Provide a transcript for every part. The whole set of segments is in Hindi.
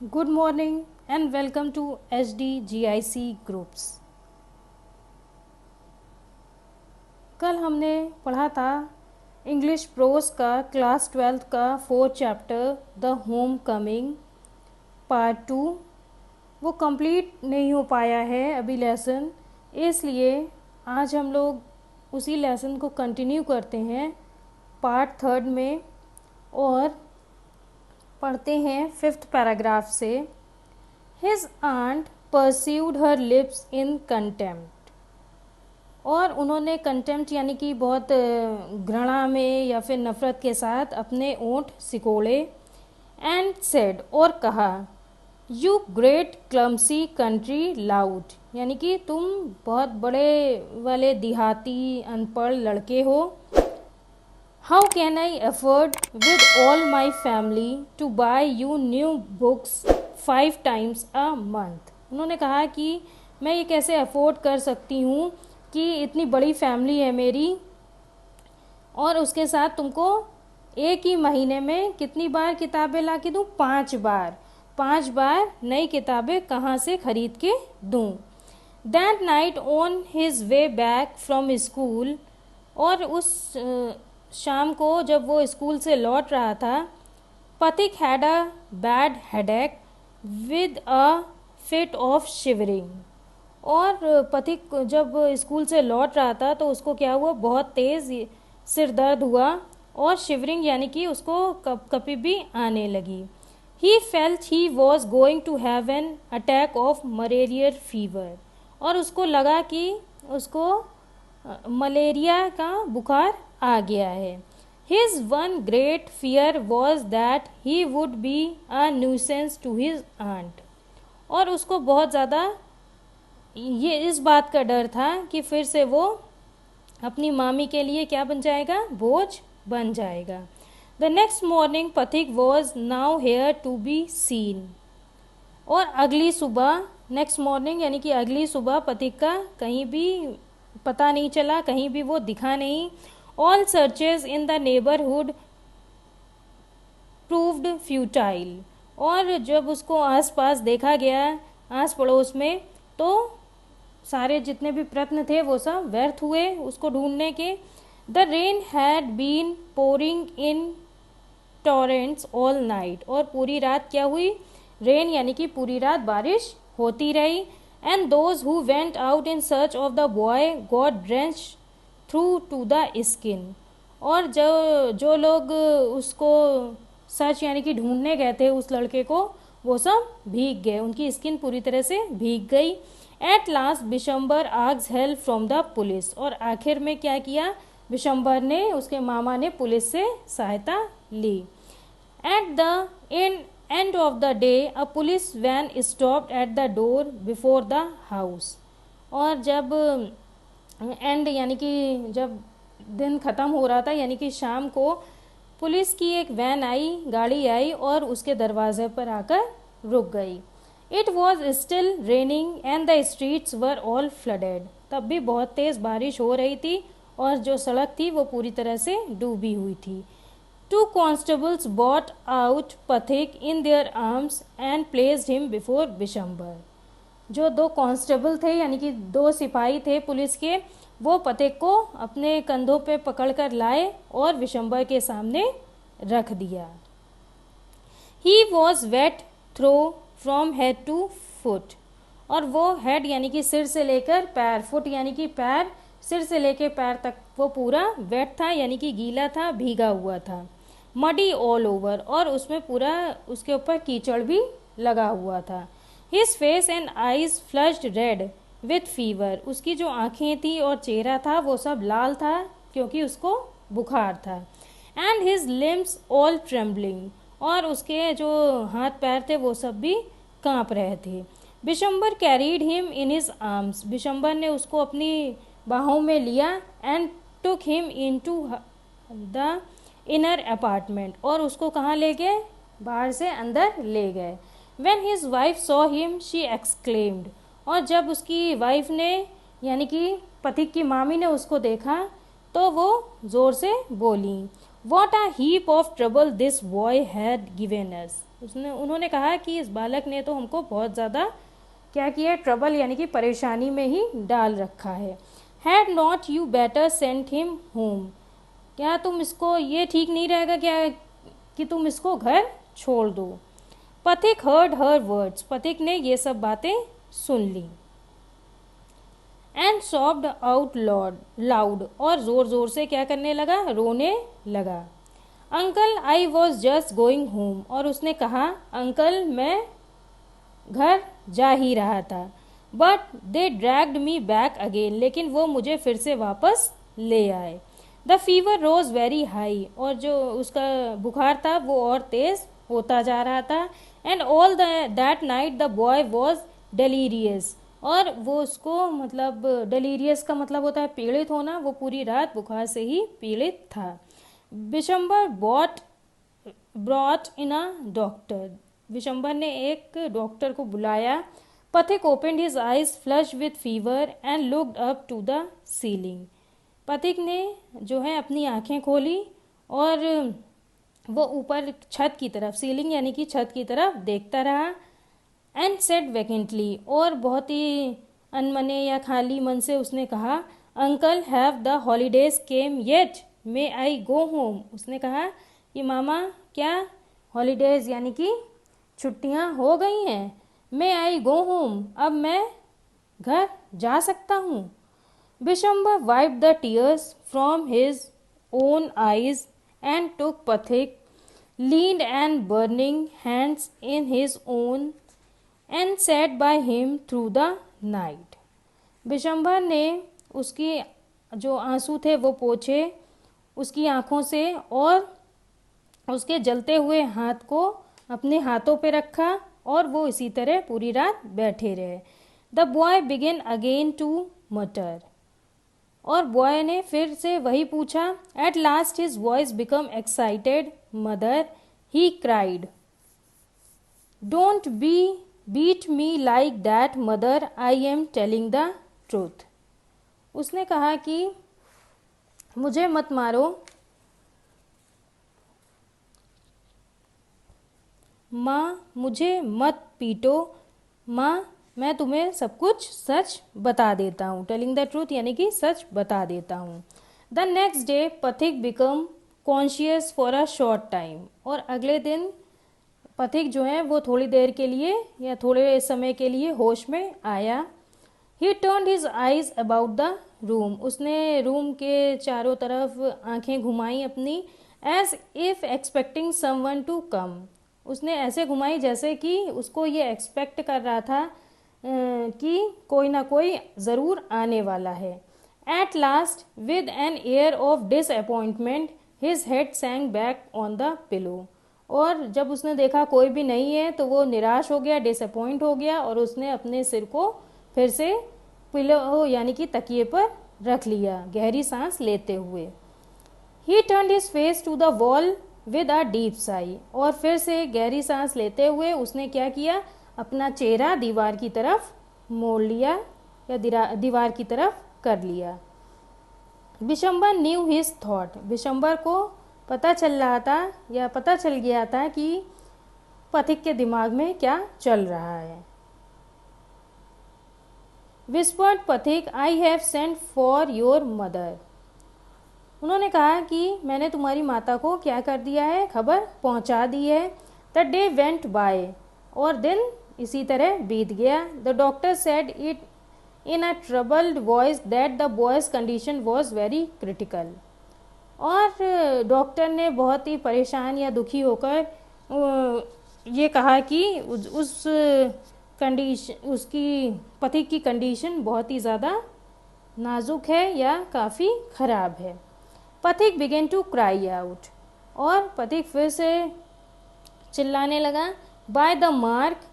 Good morning and welcome to HDGIC Groups। कल हमने पढ़ा था इंग्लिश प्रोस का क्लास 12th का 4th chapter the home coming part 2। वो कंप्लीट नहीं हो पाया है अभी लेसन, इसलिए आज हम लोग उसी लेसन को कंटिन्यू करते हैं पार्ट 3rd में और पढ़ते हैं 5th पैराग्राफ से। His aunt pursued her lips in contempt। और उन्होंने कंटेम्प्ट यानी कि बहुत घृणा में या फिर नफ़रत के साथ अपने ओंठ सिकोड़े। एंड सेड और कहा, you great clumsy country loud, यानी कि तुम बहुत बड़े वाले देहाती अनपढ़ लड़के हो। How can I afford with all my family to buy you new books 5 times a month। उन्होंने कहा कि मैं ये कैसे अफोर्ड कर सकती हूँ कि इतनी बड़ी फैमिली है मेरी और उसके साथ तुमको एक ही महीने में कितनी बार किताबें ला के दूँ? 5 बार। 5 बार नई किताबें कहाँ से खरीद के दूँ? That night on his way back from school, और उस शाम को जब वो स्कूल से लौट रहा था, पथिक had a bad headache with a fit of shivering. और पथिक जब स्कूल से लौट रहा था तो उसको क्या हुआ? बहुत तेज़ सिर दर्द हुआ और शिवरिंग यानी कि उसको कपकपी भी आने लगी। He felt he was going to have an attack of malaria fever, और उसको लगा कि उसको मलेरिया का बुखार आ गया है। His one great fear was that he would be a nuisance to his aunt। और उसको बहुत ज़्यादा ये इस बात का डर था कि फिर से वो अपनी मामी के लिए क्या बन जाएगा? बोझ बन जाएगा। The next morning पथिक was now here to be seen। और अगली सुबह, नेक्स्ट मॉर्निंग यानी कि अगली सुबह, पथिक का कहीं भी पता नहीं चला, कहीं भी वो दिखा नहीं। All searches in the neighborhood proved futile। और जब उसको आसपास देखा गया, आस पड़ोस में, तो सारे जितने भी प्रयत्न थे वो सब व्यर्थ हुए उसको ढूंढने के। The rain had been pouring in torrents all night। और पूरी रात क्या हुई? रेन यानी कि पूरी रात बारिश होती रही। And those who went out in search of the boy got drenched through to the skin. और जो लोग उसको सर्च यानी कि ढूंढने गए थे उस लड़के को, वो सब भीग गए, उनकी स्किन पूरी तरह से भीग गई। At last Bishambar asked help from the police. और आखिर में क्या किया? बिशंबर ने, उसके मामा ने पुलिस से सहायता ली। At the end of the day a police van stopped at the door before the house. और जब एंड यानी कि जब दिन ख़त्म हो रहा था, यानी कि शाम को, पुलिस की एक वैन आई, गाड़ी आई और उसके दरवाजे पर आकर रुक गई। It was still raining and the streets were all flooded. तब भी बहुत तेज़ बारिश हो रही थी और जो सड़क थी वो पूरी तरह से डूबी हुई थी। 2 constables brought out पथिक in their arms and placed him before Bishambar. जो 2 कांस्टेबल थे यानी कि 2 सिपाही थे पुलिस के, वो पथिक को अपने कंधों पे पकड़कर लाए और विशंबर के सामने रख दिया। He was wet through from head to foot. और वो हेड यानी कि सिर से लेकर पैर, फुट यानी कि पैर, सिर से लेकर पैर तक वो पूरा वेट था यानी कि गीला था, भीगा हुआ था। मडी ऑल ओवर, और उसमें पूरा उसके ऊपर कीचड़ भी लगा हुआ था। His face and eyes flushed red with fever. उसकी जो आँखें थी और चेहरा था वो सब लाल था क्योंकि उसको बुखार था। And his limbs all trembling, और उसके जो हाथ पैर थे वो सब भी काँप रहे थे। Bishambar carried him in his arms. Bishambar ने उसको अपनी बाहों में लिया। And took him into the inner apartment, और उसको कहाँ ले गए? बाहर से अंदर ले गए। When his wife saw him, she exclaimed। और जब उसकी वाइफ ने यानी कि पथिक की मामी ने उसको देखा तो वो ज़ोर से बोली, What a heap of trouble this boy had given us। उन्होंने कहा कि इस बालक ने तो हमको बहुत ज़्यादा क्या किया, ट्रबल यानी कि परेशानी में ही डाल रखा है। Had not you better send him home, क्या तुम इसको, ये ठीक नहीं रहेगा क्या कि तुम इसको घर छोड़ दो। पथिक हर्ड हर वर्ड्स, पथिक ने ये सब बातें सुन ली। एंड सॉफ्ड आउट लाउड, और जोर जोर से क्या करने लगा, रोने लगा। Uncle I was just going home, और उसने कहा अंकल मैं घर जा ही रहा था। But they dragged me back again, लेकिन वो मुझे फिर से वापस ले आए। The fever rose very high, और जो उसका बुखार था वो और तेज होता जा रहा था। And all that night the boy was delirious, और वो उसको मतलब डेलीरियस का मतलब होता है पीड़ित होना, वो पूरी रात बुखार से ही पीड़ित था। Bishambar brought in a doctor, Vishambar ने एक डॉक्टर को बुलाया। Pathik opened his eyes flushed with fever and looked up to the ceiling, Pathik ने जो है अपनी आंखें खोली और वो ऊपर छत की तरफ, सीलिंग यानी कि छत की तरफ देखता रहा। एंड सेड वैकेंटली, और बहुत ही अनमने या खाली मन से उसने कहा uncle have the holidays came yet, may I go home. उसने कहा कि मामा क्या हॉलीडेज यानी कि छुट्टियां हो गई हैं, मे आई गो होम, अब मैं घर जा सकता हूँ। Bishamba wiped the tears from his own eyes and took Pathik, leaned and burning hands in his own, and sat by him through the night. Bishambar ने उसकी जो आंसू थे वो पोंछे उसकी आंखों से, और उसके जलते हुए हाथ को अपने हाथों पे रखा, और वो इसी तरह पूरी रात बैठे रहे। The boy began again to mutter, और बॉय ने फिर से वही पूछा। At last his voice become excited, mother he cried, don't be beat me like that mother, I am telling the truth. उसने कहा कि मुझे मत मारो माँ, मुझे मत पीटो माँ, मैं तुम्हें सब कुछ सच बता देता हूँ। टेलिंग द ट्रूथ यानी कि सच बता देता हूँ। द नेक्स्ट डे पथिक become conscious for a short time, और अगले दिन पथिक जो है वो थोड़ी देर के लिए या थोड़े समय के लिए होश में आया। He turned his eyes about the room, उसने रूम के चारों तरफ आंखें घुमाई अपनी। As if expecting someone to come, उसने ऐसे घुमाई जैसे कि उसको ये एक्सपेक्ट कर रहा था कि कोई ना कोई ज़रूर आने वाला है। At last with an air of disappointment his head sank back on the pillow, और जब उसने देखा कोई भी नहीं है तो वो निराश हो गया, डिसअपॉइंट हो गया, और उसने अपने सिर को फिर से पिलो यानी कि तकिए पर रख लिया गहरी सांस लेते हुए। He turned his face to the wall with a deep sigh, और फिर से गहरी सांस लेते हुए उसने क्या किया, अपना चेहरा दीवार की तरफ मोड़ लिया या दीवार की तरफ कर लिया। Bishambar new his thought, Bishambar को पता चल रहा था या पता चल गया था कि पथिक के दिमाग में क्या चल रहा है। विस्पर्ड पथिक, I have sent for your mother, उन्होंने कहा कि मैंने तुम्हारी माता को क्या कर दिया है, खबर पहुंचा दी है। द डे वेंट बाय, और दिन इसी तरह बीत गया। The doctor said it in a troubled voice that the boys condition was very critical, और डॉक्टर ने बहुत ही परेशान या दुखी होकर ये कहा कि उस कंडीशन, उसकी पति की कंडीशन बहुत ही ज़्यादा नाजुक है या काफ़ी ख़राब है। पथिक बिगेन टू क्राई आउट, और पथिक फिर से चिल्लाने लगा। By the mark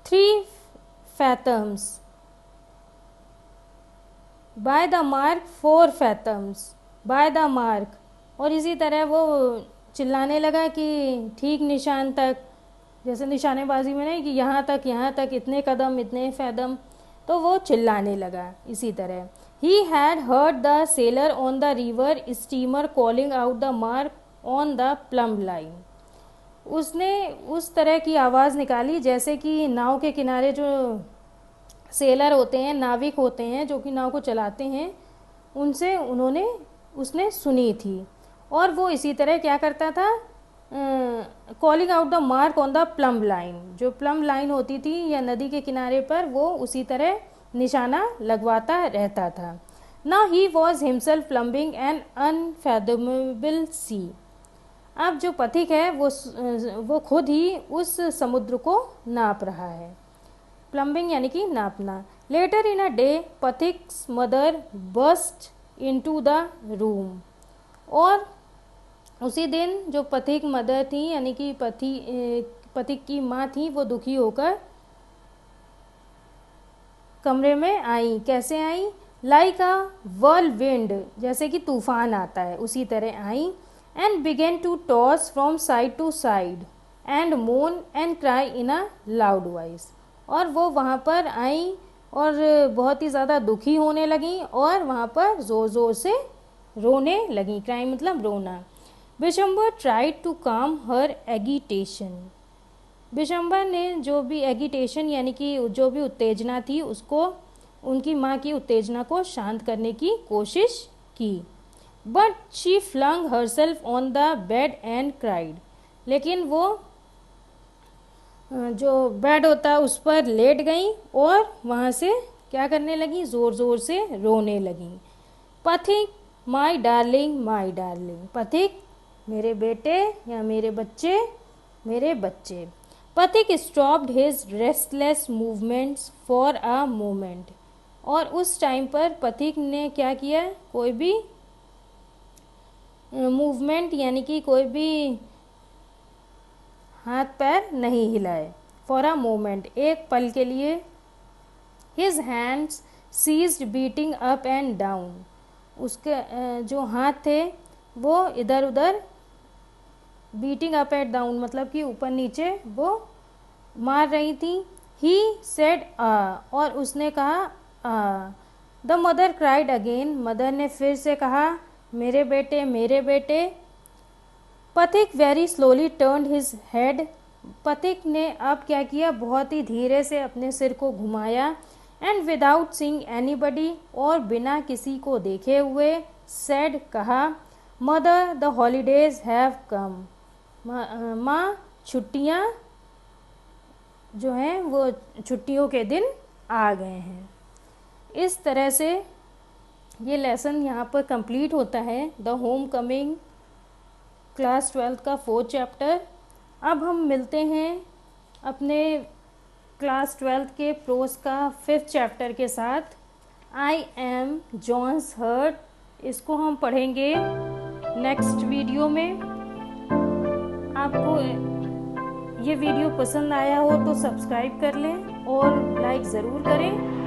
3 fathoms, by the mark 4 fathoms, by the mark, और इसी तरह वो चिल्लाने लगा कि ठीक निशान तक, जैसे निशानेबाजी में नहीं कि यहाँ तक इतने कदम इतने फैदम, तो वो चिल्लाने लगा इसी तरह। He had heard the sailor on the river steamer calling out the mark on the plumb line. उसने उस तरह की आवाज़ निकाली जैसे कि नाव के किनारे जो सेलर होते हैं, नाविक होते हैं जो कि नाव को चलाते हैं, उनसे उसने सुनी थी। और वो इसी तरह क्या करता था, calling out the mark on the plum line, जो प्लम लाइन होती थी या नदी के किनारे पर, वो उसी तरह निशाना लगवाता रहता था। ना he was himself plumbing an unfathomable sea. अब जो पथिक है वो खुद ही उस समुद्र को नाप रहा है। प्लम्बिंग यानी कि नापना। Later in a day Pathik's mother burst into the room. और उसी दिन जो पथिक मदर थी यानी कि पथिक की माँ थी, वो दुखी होकर कमरे में आई। कैसे आई? लाइक अ whirlwind, जैसे कि तूफान आता है उसी तरह आई। And began to toss from side to side and moan and cry in a loud voice. और वो वहाँ पर आई और बहुत ही ज़्यादा दुखी होने लगी और वहाँ पर ज़ोर ज़ोर से रोने लगी। क्राई मतलब रोना। बिशंबर ट्राइड टू काम हर एगिटेशन। बिशंबर ने जो भी एगिटेशन यानी कि जो भी उत्तेजना थी, उसको, उनकी माँ की उत्तेजना को शांत करने की कोशिश की। But she flung herself on the bed and cried. लेकिन वो जो बेड होता है उस पर लेट गई और वहाँ से क्या करने लगी? ज़ोर ज़ोर से रोने लगी। पथिक माई डार्लिंग, माई डार्लिंग। पथिक मेरे बेटे या मेरे बच्चे, मेरे बच्चे। पथिक stopped his restless movements for a moment. और उस टाइम पर पथिक ने क्या किया? कोई भी मूवमेंट यानी कि कोई भी हाथ पैर नहीं हिलाए। फॉर अ मोमेंट, एक पल के लिए। His hands ceased beating up and down. उसके जो हाथ थे वो इधर उधर, बीटिंग अप एंड डाउन मतलब कि ऊपर नीचे वो मार रही थी। ही सेड और उसने कहा आ। The mother cried again. Mother ने फिर से कहा, मेरे बेटे, मेरे बेटे। Pathik very slowly turned his head. Pathik ने अब क्या किया? बहुत ही धीरे से अपने सिर को घुमाया। एंड विदाउट सीइंग एनीबडी, और बिना किसी को देखे हुए, सेड कहा, mother the holidays have come. माँ, छुट्टियाँ जो हैं वो छुट्टियों के दिन आ गए हैं। इस तरह से ये लेसन यहाँ पर कंप्लीट होता है। द होम कमिंग क्लास 12 का 4th चैप्टर। अब हम मिलते हैं अपने क्लास 12 के प्रोस का 5th चैप्टर के साथ। I am John's heart. इसको हम पढ़ेंगे नेक्स्ट वीडियो में। आपको ये वीडियो पसंद आया हो तो सब्सक्राइब कर लें और लाइक ज़रूर करें।